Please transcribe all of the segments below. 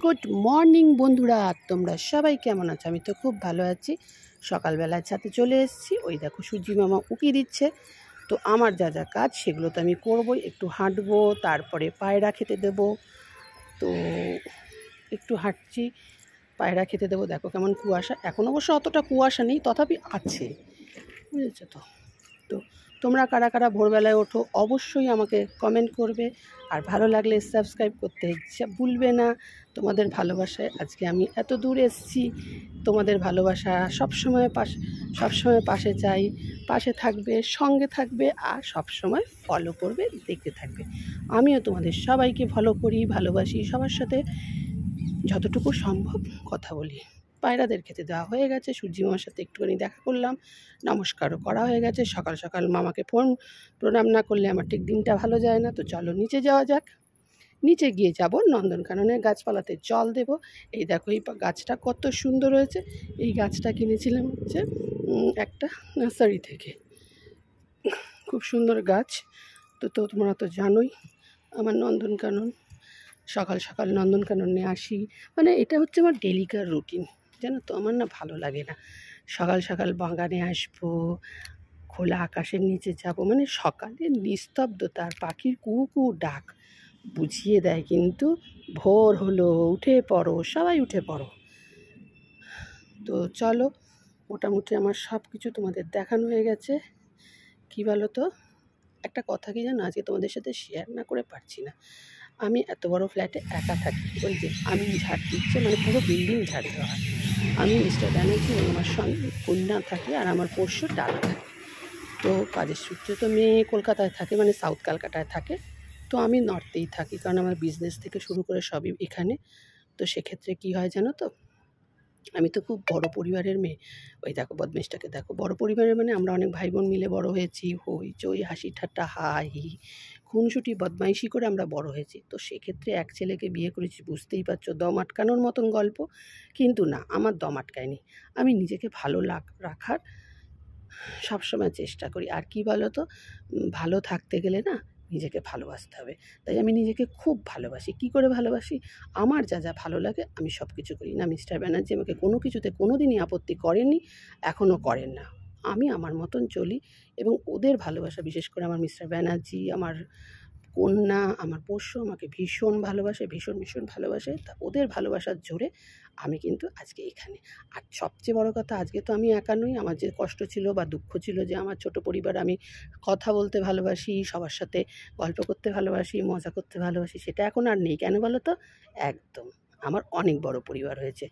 Good morning বন্ধুরা, তোমরা সবাই কেমন আছো? আমি তো খুব ভালো আছি। সকালবেলায় ছাদে চলে এসেছি। ওই দেখো সূর্যি মামা উঁকি দিচ্ছে। তো আমার যা যা কাজ সেগুলো তো আমি করবই। একটু হাঁটবো, তারপরে পায়রা খেতে দেবো। তো একটু হাঁটছি, পায়রা খেতে দেবো। দেখো কেমন কুয়াশা, এখন অবশ্য অতটা কুয়াশা নেই, তথাপি আছে, বুঝেছো তো। তো তোমরা কারা কারা ভোরবেলায় ওঠো অবশ্যই আমাকে কমেন্ট করবে, আর ভালো লাগলে সাবস্ক্রাইব করতে ভুলবে না। তোমাদের ভালোবাসায় আজকে আমি এত দূর এসেছি। তোমাদের ভালোবাসা সবসময় পাশে চাই, পাশে থাকবে, সঙ্গে থাকবে, আর সবসময় ফলো করবে, দেখতে থাকবে। আমিও তোমাদের সবাইকে ফলো করি, ভালোবাসি, সবার সাথে যতটুকু সম্ভব কথা বলি। পায়রাদের খেতে দেওয়া হয়ে গেছে, সূর্যি মামার সাথে একটুখানি দেখা করলাম, নমস্কারও করা হয়ে গেছে। সকাল সকাল মামাকে প্রণাম না করলে আমার ঠিক দিনটা ভালো যায় না। তো চলো নিচে যাওয়া যাক। নিচে গিয়ে যাব নন্দনকাননের গাছপালাতে জল দেব। এই দেখো এই গাছটা কত সুন্দর হয়েছে। এই গাছটা কিনেছিলাম হচ্ছে একটা নার্সারি থেকে। খুব সুন্দর গাছ। তো তোমরা তো জানোই আমার নন্দনকানন, সকাল সকাল নন্দনকাননে আসি, মানে এটা হচ্ছে আমার ডেলিকার রুটিন, জানো তো। আমার না ভালো লাগে না সকাল সকাল বাগানে আসবো, খোলা আকাশের নিচে যাব, মানে সকালের নিস্তব্ধতার পাখির কুকু ডাক বুঝিয়ে দেয় কিন্তু ভোর হলো, উঠে পড়ো, সবাই উঠে পড়ো। তো চলো, মোটামুটি আমার সব কিছু তোমাদের দেখানো হয়ে গেছে। কি বলো তো, একটা কথা কি জানো, আজকে তোমাদের সাথে শেয়ার না করে পারছি না। আমি এত বড় ফ্ল্যাটে একা থাকি। ওই যে আমি ঝাড় দিচ্ছে, মানে পুরো বিল্ডিং ঝাড় দেওয়া হয়। আমি মিস্টার ব্যানার্জি এবং আমার সঙ্গে কন্যা থাকে, আর আমার পোষ্য ডালা থাকে। তো কাজের সূত্রে তো মেয়ে কলকাতায় থাকে, মানে সাউথ ক্যালকাটায় থাকে। তো আমি নর্থেই থাকি, কারণ আমার বিজনেস থেকে শুরু করে সবই এখানে। তো সেক্ষেত্রে কী হয় জানো তো, আমি তো খুব বড় পরিবারের মেয়ে। ওই দেখো বদমেশটাকে দেখো, বড় পরিবারের মানে আমরা অনেক ভাই বোন মিলে বড় হয়েছি, হইচই হাসি ঠাট্টা হাই হি খুনসুটি বদমাইশি করে আমরা বড় হয়েছি। তো সেক্ষেত্রে এক ছেলেকে বিয়ে করেছি, বুঝতেই পারছো, দম আটকানোর মতন গল্প। কিন্তু না, আমার দম আটকায়নি। আমি নিজেকে ভালো রাখার সবসময় চেষ্টা করি। আর কি বলো তো, ভালো থাকতে গেলে না নিজেকে ভালোবাসতে হবে। তাই আমি নিজেকে খুব ভালোবাসি। কি করে ভালোবাসি? আমার যা যা ভালো লাগে আমি সব কিছু করি। না, মিস্টার ব্যানার্জি আমাকে কোনো কিছুতে কোনো দিনই আপত্তি করেননি, এখনও করেন না। আমি আমার মতন চলি, এবং ওদের ভালোবাসা, বিশেষ করে আমার মিস্টার ব্যানার্জি, আমার কন্যা, আমার পোষ্য আমাকে ভীষণ ভালোবাসে, ভীষণ ভীষণ ভালোবাসে। তা ওদের ভালোবাসার জোরে আমি কিন্তু আজকে এখানে। আর সবচেয়ে বড় কথা, আজকে তো আমি একা নই। আমার যে কষ্ট ছিল বা দুঃখ ছিল যে আমার ছোট পরিবার, আমি কথা বলতে ভালোবাসি, সবার সাথে গল্প করতে ভালোবাসি, মজা করতে ভালোবাসি, সেটা এখন আর নেই। কেন বলো তো? একদম আমার অনেক বড় পরিবার হয়েছে।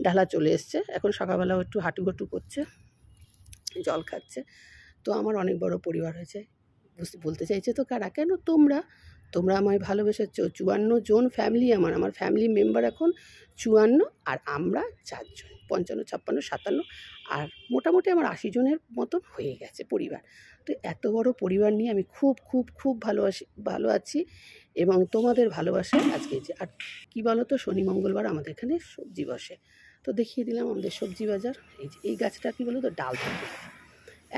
ডালা চলে এসছে, এখন সকালবেলাও একটু হাঁটুঘাটু করছে, জল খাচ্ছে। তো আমার অনেক বড় পরিবার হয়েছে। বলতে চাইছে তো কারা? কেন তোমরা তোমরা আমায় ভালোবেসেছ। 54 জন ফ্যামিলি, আমার ফ্যামিলি মেম্বার এখন 54, আর আমরা 4 জন, 55, 56, 57, আর মোটামুটি আমার 80 জনের মতন হয়ে গেছে পরিবার। তো এত বড় পরিবার নিয়ে আমি খুব খুব খুব ভালো আছি, এবং তোমাদের ভালোবাসায় আজকে যে। আর কী বলো তো, শনি মঙ্গলবার আমাদের এখানে সবজি বসে। তো দেখিয়ে দিলাম আমাদের সবজি বাজার। এই যে এই গাছটা কী বলো তো, ডাল থাকে,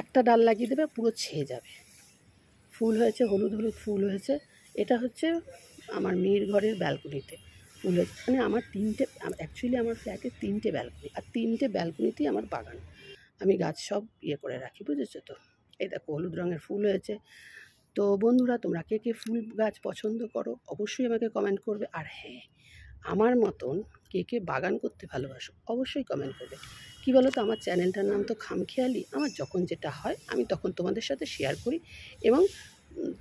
একটা ডাল লাগিয়ে দেবে, পুরো ছেয়ে যাবে। ফুল হয়েছে, হলুদ হলুদ ফুল হয়েছে। এটা হচ্ছে আমার মেয়ের ঘরের ব্যালকনিতে ফুল হয়েছে। মানে আমার অ্যাকচুয়ালি আমার ফ্ল্যাটে 3টে ব্যালকনি, আর 3টে ব্যালকনিতেই আমার বাগান। আমি গাছ সব করে রাখি, বুঝেছো তো। এই দেখো হলুদ রঙের ফুল হয়েছে। তো বন্ধুরা, তোমরা কে কে ফুল গাছ পছন্দ করো অবশ্যই আমাকে কমেন্ট করবে। আর হ্যাঁ, আমার মতন কে কে বাগান করতে ভালোবাসো অবশ্যই কমেন্ট করবে। কী বলো তো, আমার চ্যানেলটার নাম তো খামখেয়ালি। আমার যখন যেটা হয় আমি তখন তোমাদের সাথে শেয়ার করি, এবং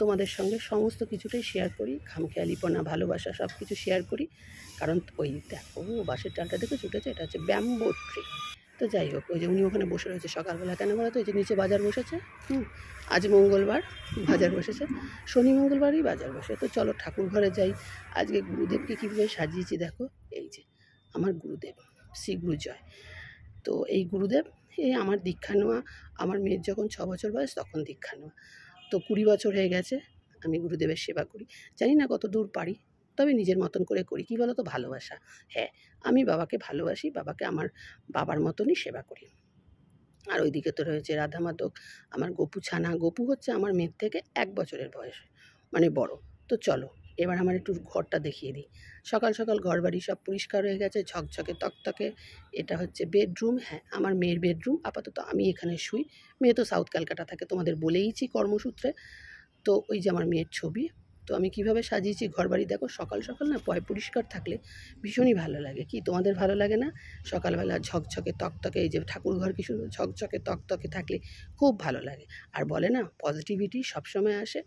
তোমাদের সঙ্গে সমস্ত কিছুটাই শেয়ার করি। খামখেয়ালিপনা, ভালোবাসা সব কিছু শেয়ার করি। কারণ ওই দেখো বাঁশের ডালটা দেখে ছুটেছে, এটা হচ্ছে ব্যাম্বো ট্রি। তো যাই হোক, ওই যে উনি ওখানে বসে রয়েছে সকালবেলা। কেন বলো তো, এই যে নিচে বাজার বসেছে। আজ মঙ্গলবার, বাজার বসেছে। শনি মঙ্গলবারই বাজার বসে। তো চলো ঠাকুর ঘরে যাই। আজকে গুরুদেবকে কীভাবে সাজিয়েছি দেখো। এই যে আমার গুরুদেব, শ্রী গুরুজয়। তো এই গুরুদেব, এই আমার দীক্ষা নেওয়া, আমার মেয়ের যখন 6 বছর বয়স তখন দীক্ষা নেওয়া। তো 20 বছর হয়ে গেছে আমি গুরুদেবের সেবা করি। জানি না কত দূর পারি, তবে নিজের মতন করে করি। কী বলো তো, ভালোবাসা। হ্যাঁ, আমি বাবাকে ভালোবাসি, বাবাকে আমার বাবার মতনই সেবা করি। আর ওইদিকে তো রয়েছে রাধা মাধব, আমার গপু ছানা। গপু হচ্ছে আমার মেয়ের থেকে 1 বছরের বয়স, মানে বড়। তো চলো এবার আমার একটু ঘরটা দেখিয়ে দিই। সকাল সকাল ঘরবাড়ি সব পরিষ্কার হয়ে গেছে, ঝকঝকে তকতকে। এটা হচ্ছে বেডরুম, হ্যাঁ আমার মেয়ের বেডরুম। আপাতত আমি এখানে শুই, মেয়ে তো সাউথ ক্যালকাটা থাকে, তোমাদের বলেইছি কর্মসূত্রে। তো ওই যে আমার মেয়ের ছবি। তো আমি কিভাবে সাজিয়েছি ঘরবাড়ি দেখো। সকাল সকাল না পরিষ্কার থাকলে ভীষণই ভালো লাগে। কি তোমাদের ভালো লাগে না? সকালবেলা ঝকঝকে তকতকে, এই যে ঠাকুর ঘর কি শুধু ঝকঝকে তকতকে থাকলে খুব ভালো লাগে। আর বলে না পজিটিভিটি সবসময় আসে।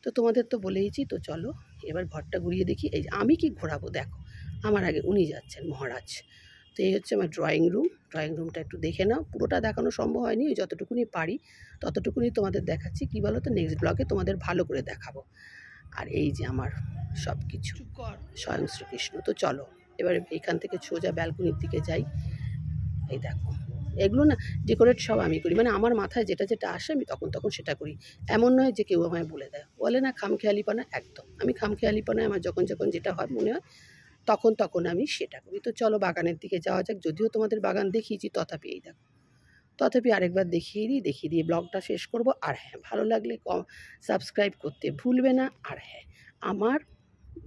তো তোমাদের তো বলেইছি। তো চলো এবার ঘরটা ঘুরিয়ে দেখি। এই যে আমি কি ঘোরাবো দেখো, আমার আগে উনি যাচ্ছেন মহারাজ। তো এই হচ্ছে আমার ড্রয়িং রুম। ড্রয়িং রুমটা একটু দেখে নাও, পুরোটা দেখানো সম্ভব হয়নি, ওই যতটুকুনি পারি ততটুকুনি তোমাদের দেখাচ্ছি। কী বলো তো, নেক্সট ব্লগে তোমাদের ভালো করে দেখাবো। আর এই যে আমার সব কিছু স্বয়ং শ্রীকৃষ্ণ। তো চলো এবার এইখান থেকে সোজা ব্যালকনির দিকে যাই। এই দেখো এগুলো না ডেকোরেট সব আমি করি, মানে আমার মাথায় যেটা যেটা আসে আমি তখন তখন সেটা করি। এমন নয় যে কেউ আমায় বলে দেয়, বলে না খামখেয়ালিপনা, একদম আমি খামখেয়ালিপনায় আমার যখন যখন যেটা হয় মনে হয় তখন তখন আমি সেটা করি। তো চলো বাগানের দিকে যাওয়া যাক। যদিও তোমাদের বাগান দেখিয়েছি, তথাপি এই দেখো, তথাপি আরেকবার দেখিয়ে দিয়ে ব্লগটা শেষ করব। আর হ্যাঁ, ভালো লাগলে সাবস্ক্রাইব করতে ভুলবে না। আর হ্যাঁ, আমার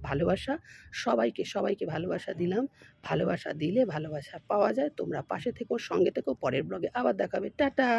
ভালোবাসা সবাইকে সবাইকে ভালোবাসা দিলাম। ভালোবাসা দিলে ভালোবাসা পাওয়া যায়। তোমরা পাশে থেকো, সঙ্গে থেকো। পরের ব্লগে আবার দেখাবে। টাটা।